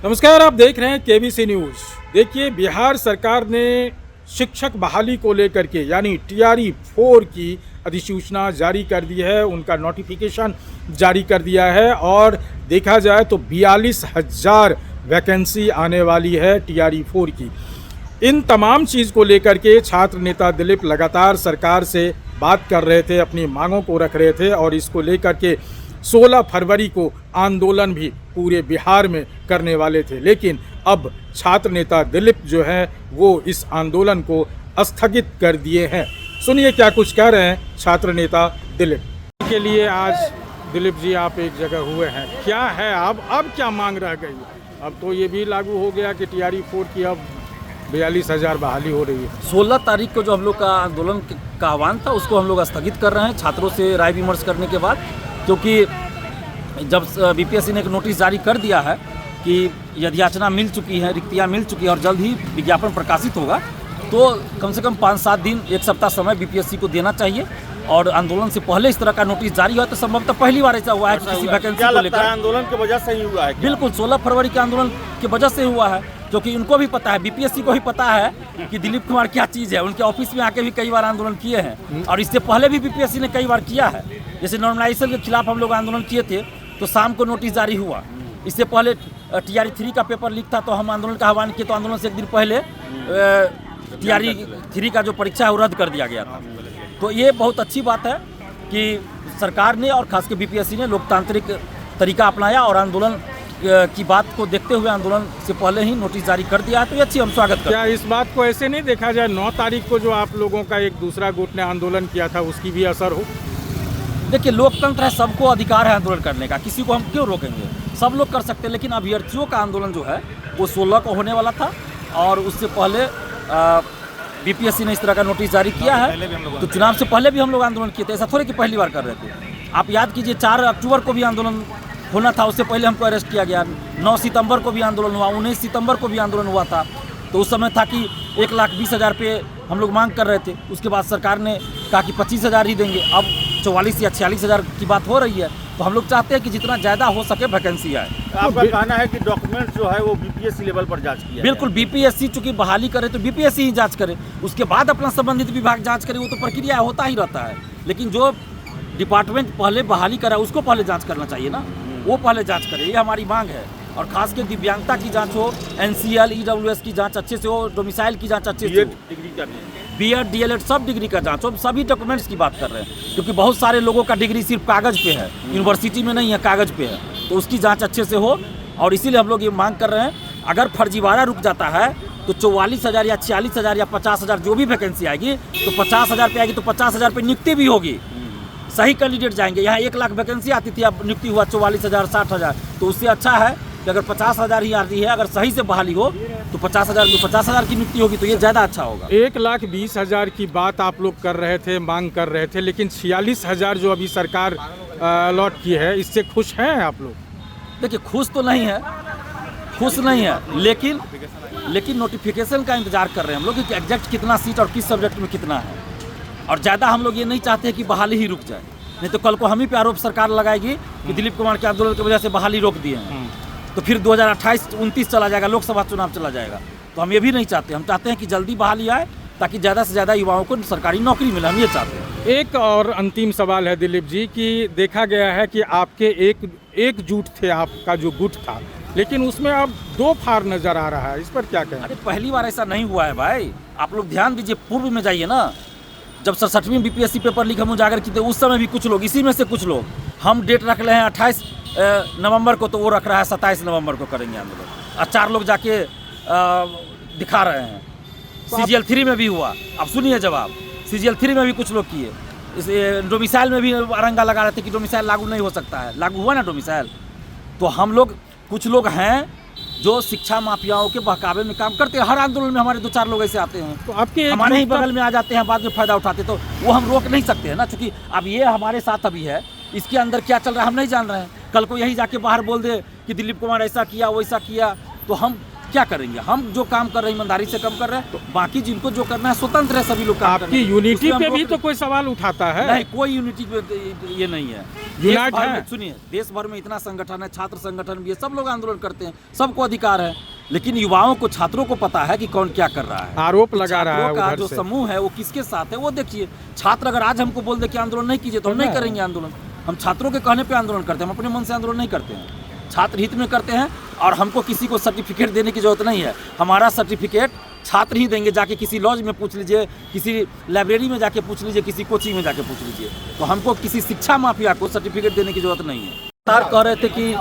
नमस्कार, आप देख रहे हैं केबीसी न्यूज़। देखिए, बिहार सरकार ने शिक्षक बहाली को लेकर के यानी टीआरई 4 की अधिसूचना जारी कर दी है, उनका नोटिफिकेशन जारी कर दिया है और देखा जाए तो 42,000 वैकेंसी आने वाली है टीआरई 4 की। इन तमाम चीज़ को लेकर के छात्र नेता दिलीप लगातार सरकार से बात कर रहे थे, अपनी मांगों को रख रहे थे और इसको लेकर के 16 फरवरी को आंदोलन भी पूरे बिहार में करने वाले थे। लेकिन अब छात्र नेता दिलीप जो है वो इस आंदोलन को स्थगित कर दिए हैं। सुनिए क्या कुछ कह रहे हैं छात्र नेता दिलीप के लिए। आज दिलीप जी आप एक जगह हुए हैं, क्या है अब क्या मांग रह गई? अब तो ये भी लागू हो गया कि टीआरई 4 की अब 42,000 बहाली हो रही है। 16 तारीख को जो हम लोग का आंदोलन का आह्वान था उसको हम लोग स्थगित कर रहे हैं छात्रों से राय विमर्श करने के बाद, क्योंकि जब बीपीएससी ने एक नोटिस जारी कर दिया है कि यदि मिल चुकी है, रिक्तियाँ मिल चुकी है और जल्द ही विज्ञापन प्रकाशित होगा, तो कम से कम 5-7 दिन, एक सप्ताह समय बीपीएससी को देना चाहिए। और आंदोलन से पहले इस तरह का नोटिस जारी हुआ तो संभवतः पहली बार ऐसा हुआ है कि किसी वैकेंसी को लेकर आंदोलन की वजह से ही हुआ है। बिल्कुल 16 फरवरी के आंदोलन की वजह से हुआ है, क्योंकि इनको भी पता है, बीपीएससी को भी पता है कि दिलीप कुमार क्या चीज़ है। उनके ऑफिस में आके भी कई बार आंदोलन किए हैं और इससे पहले भी बीपीएससी ने कई बार किया है। जैसे नॉर्मलाइजेशन के खिलाफ हम लोग आंदोलन किए थे तो शाम को नोटिस जारी हुआ। इससे पहले टीआरई 3 का पेपर लीक था तो हम आंदोलन का आह्वान किए, तो आंदोलन से एक दिन पहले टीआरई 3 का जो परीक्षा है वो रद्द कर दिया गया था। तो ये बहुत अच्छी बात है कि सरकार ने और खासकर बीपीएससी ने लोकतांत्रिक तरीका अपनाया और आंदोलन की बात को देखते हुए आंदोलन से पहले ही नोटिस जारी कर दिया है, तो ये अच्छी हम स्वागत करते हैं। क्या इस बात को ऐसे नहीं देखा जाए 9 तारीख को जो आप लोगों का एक दूसरा गुट ने आंदोलन किया था उसकी भी असर हो? देखिए, लोकतंत्र है, सबको अधिकार है आंदोलन करने का, किसी को हम क्यों रोकेंगे? सब लोग कर सकते हैं। लेकिन अभ्यर्थियों का आंदोलन जो है वो 16 को होने वाला था और उससे पहले बीपीएससी ने इस तरह का नोटिस जारी किया है। तो चुनाव से पहले भी हम लोग आंदोलन किए थे, ऐसा थोड़े कि पहली बार कर रहे थे। आप याद कीजिए 4 अक्टूबर को भी आंदोलन होना था, उससे पहले हमको अरेस्ट किया गया। 9 सितंबर को भी आंदोलन हुआ, 19 सितंबर को भी आंदोलन हुआ था। तो उस समय था कि 1,20,000 पे हम लोग मांग कर रहे थे। उसके बाद सरकार ने कहा कि 25,000 ही देंगे। अब 44 या 46,000 की बात हो रही है। तो हम लोग चाहते हैं कि जितना ज़्यादा हो सके वैकेंसी आए। आपका कहना है कि डॉक्यूमेंट जो है वो बीपीएससी लेवल पर जांच किया? बिल्कुल, बीपीएससी चूंकि बहाली करे तो बीपीएससी ही जांच करे, उसके बाद अपना संबंधित विभाग जांच करे। वो तो प्रक्रिया होता ही रहता है। लेकिन जो डिपार्टमेंट पहले बहाली करा उसको पहले जाँच करना चाहिए ना, वो पहले जाँच करे, ये हमारी मांग है। और खास के दिव्यांगता की जांच हो, एनसीएल ईडब्ल्यूएस की जांच अच्छे से हो, डोमिसाइल की जांच अच्छे से हो, डिग्री का बीएड डीएलएड सब डिग्री का जांच हो। सभी डॉक्यूमेंट्स की बात कर रहे हैं, क्योंकि बहुत सारे लोगों का डिग्री सिर्फ कागज़ पे है, यूनिवर्सिटी में नहीं है, कागज़ पे है। तो उसकी जांच अच्छे से हो और इसीलिए हम लोग ये मांग कर रहे हैं। अगर फर्जीवाड़ा रुक जाता है तो 44,000 या 46,000 या 50,000 जो भी वैकेंसी आएगी तो 50,000 पे आएगी, तो 50,000 पे नियुक्ति भी होगी। सही कैंडिडेट जाएंगे। यहाँ 1 लाख वैकेंसी आती थी, अब नियुक्ति हुआ 44,000 60,000। तो उससे अच्छा है कि अगर 50,000 ही आती है, अगर सही से बहाली हो तो 50,000 की नियुक्ति होगी, तो ये ज़्यादा अच्छा होगा। 1,20,000 की बात आप लोग कर रहे थे, मांग कर रहे थे, लेकिन 46,000 जो अभी सरकार अलॉट की है, इससे खुश हैं आप लोग? देखिए, खुश तो नहीं है, खुश नहीं है, लेकिन नोटिफिकेशन का इंतजार कर रहे हैं हम लोग कि एग्जैक्ट कितना सीट और किस सब्जेक्ट में कितना है। और ज़्यादा हम लोग ये नहीं चाहते कि बहाली ही रुक जाए, नहीं तो कल को हम ही पे आरोप सरकार लगाएगी कि दिलीप कुमार के आंदोलन की वजह से बहाली रोक दिए हैं। तो फिर 2028-29 चला जाएगा, लोकसभा चुनाव चला जाएगा। तो हम ये भी नहीं चाहते। हम चाहते हैं कि जल्दी बहाली आए ताकि ज़्यादा से ज़्यादा युवाओं को सरकारी नौकरी मिले, हम ये चाहते हैं। एक और अंतिम सवाल है दिलीप जी कि देखा गया है कि आपके एकजुट थे, आपका जो गुट था, लेकिन उसमें अब 2 फार नज़र आ रहा है, इस पर क्या कहें? अरे पहली बार ऐसा नहीं हुआ है भाई, आप लोग ध्यान दीजिए। पूर्व में जाइए ना, जब 67वीं बीपीएससी पेपर लीक हम उजागर किए थे उस समय भी कुछ लोग, इसी में से कुछ लोग, हम डेट रख रहे हैं 28 नवंबर को, तो वो रख रहा है 27 नवंबर को करेंगे आंदोलन। और 4 लोग जाके दिखा रहे हैं। CGL 3 में भी हुआ। अब सुनिए जवाब, CGL 3 में भी कुछ लोग किए। इस डोमिसाइल में भी अरंगा लगा रहे थे कि डोमिसाइल लागू नहीं हो सकता है, लागू हुआ ना डोमिसाइल। तो हम लोग, कुछ लोग हैं जो शिक्षा माफियाओं के बहकावे में काम करते हैं। हर आंदोलन में हमारे 2-4 लोग ऐसे आते हैं, तो आपके हमारे ही बगल में आ जाते हैं, बाद में फ़ायदा उठाते। तो वो हम रोक नहीं सकते हैं ना, क्योंकि अब ये हमारे साथ अभी है, इसके अंदर क्या चल रहा है हम नहीं जान रहे हैं। कल को यही जाके बाहर बोल दे कि दिलीप कुमार ऐसा किया वैसा किया, तो हम क्या करेंगे? हम जो काम कर रहे हैं ईमानदारी से कम कर रहे हैं, बाकी जिनको जो करना है स्वतंत्र है, सभी लोग काम आपकी करने। यूनिटी उसमें हम पे भी रोक- तो कोई सवाल उठाता है। नहीं, कोई यूनिटी पे ये नहीं है। यूनाइट देश भर है। में- सुनिए, देश भर में इतना संगठन है, छात्र संगठन भी है, सब लोग आंदोलन करते हैं, सबको अधिकार है। लेकिन युवाओं को, छात्रों को पता है कि कौन क्या कर रहा है। आरोप लगा रहा है छात्रों का उधर जो से। समूह है वो किसके साथ है वो देखिए। छात्र अगर आज हमको बोल दे कि आंदोलन नहीं कीजिए तो हम नहीं करेंगे आंदोलन। हम छात्रों के कहने पे आंदोलन करते हैं, हम अपने मन से आंदोलन नहीं करते हैं, छात्र हित में करते हैं। और हमको किसी को सर्टिफिकेट देने की जरूरत नहीं है। हमारा सर्टिफिकेट छात्र ही देंगे। जाके किसी लॉज में पूछ लीजिए, किसी लाइब्रेरी में जाके पूछ लीजिए, किसी कोचिंग में जाके पूछ लीजिए। तो हमको किसी शिक्षा माफिया को सर्टिफिकेट देने की जरूरत नहीं है। सरकार कह रहे थे कि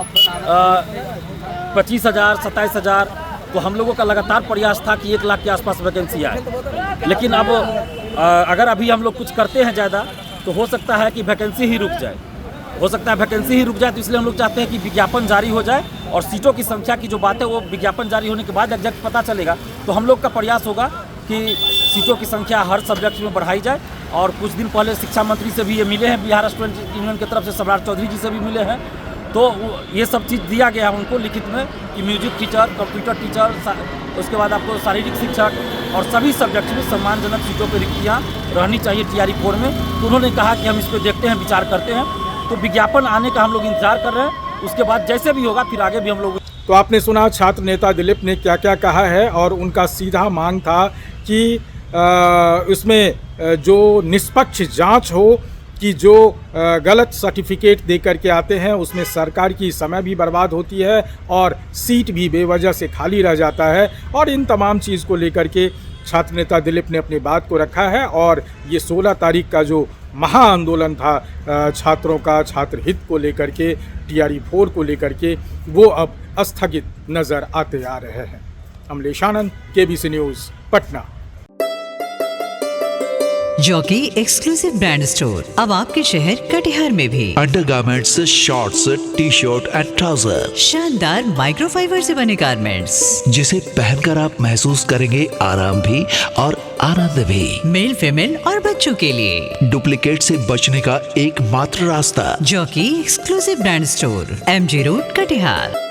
25,000 27,000, तो हम लोगों का लगातार प्रयास था कि 1 लाख के आसपास वैकेंसी आए। लेकिन अब अगर अभी हम लोग कुछ करते हैं ज़्यादा तो हो सकता है कि वैकेंसी ही रुक जाए, हो सकता है वैकेंसी ही रुक जाए। तो इसलिए हम लोग चाहते हैं कि विज्ञापन जारी हो जाए और सीटों की संख्या की जो बात है वो विज्ञापन जारी होने के बाद एग्जैक्ट पता चलेगा। तो हम लोग का प्रयास होगा कि सीटों की संख्या हर सब्जेक्ट में बढ़ाई जाए। और कुछ दिन पहले शिक्षा मंत्री से भी ये मिले हैं, बिहार स्टूडेंट यूनियन की तरफ से सम्राट चौधरी जी से भी मिले हैं। तो ये सब चीज़ दिया गया है उनको लिखित में कि म्यूजिक टीचर, कंप्यूटर टीचर, उसके बाद आपको शारीरिक शिक्षक और सभी सब्जेक्ट में सम्मानजनक सीटों पर रिक्तियाँ रहनी चाहिए TRE 4 में। तो उन्होंने कहा कि हम इस पर देखते हैं, विचार करते हैं। तो विज्ञापन आने का हम लोग इंतजार कर रहे हैं, उसके बाद जैसे भी होगा फिर आगे भी हम लोग। तो आपने सुना छात्र नेता दिलीप ने क्या क्या कहा है। और उनका सीधा मांग था कि इसमें जो निष्पक्ष जांच हो कि जो गलत सर्टिफिकेट दे करके आते हैं उसमें सरकार की समय भी बर्बाद होती है और सीट भी बेवजह से खाली रह जाता है। और इन तमाम चीज़ को लेकर के छात्र नेता दिलीप ने अपनी बात को रखा है। और ये 16 तारीख का जो महाआंदोलन था छात्रों का, छात्र हित को लेकर के, TRE 4 को लेकर के, वो अब स्थगित नज़र आते आ रहे हैं। Amlesh Anand, KBC news, Patna. Jockey exclusive brand store अब आपके शहर कटिहार में भी। Undergarments, shorts, T shirt and trouser, शानदार माइक्रोफाइबर से बने गारमेंट्स जिसे पहनकर आप महसूस करेंगे आराम भी और आनंद भी। मेल, फीमेल और बच्चों के लिए डुप्लीकेट से बचने का एकमात्र रास्ता, jockey exclusive brand store, MG road, Katihar.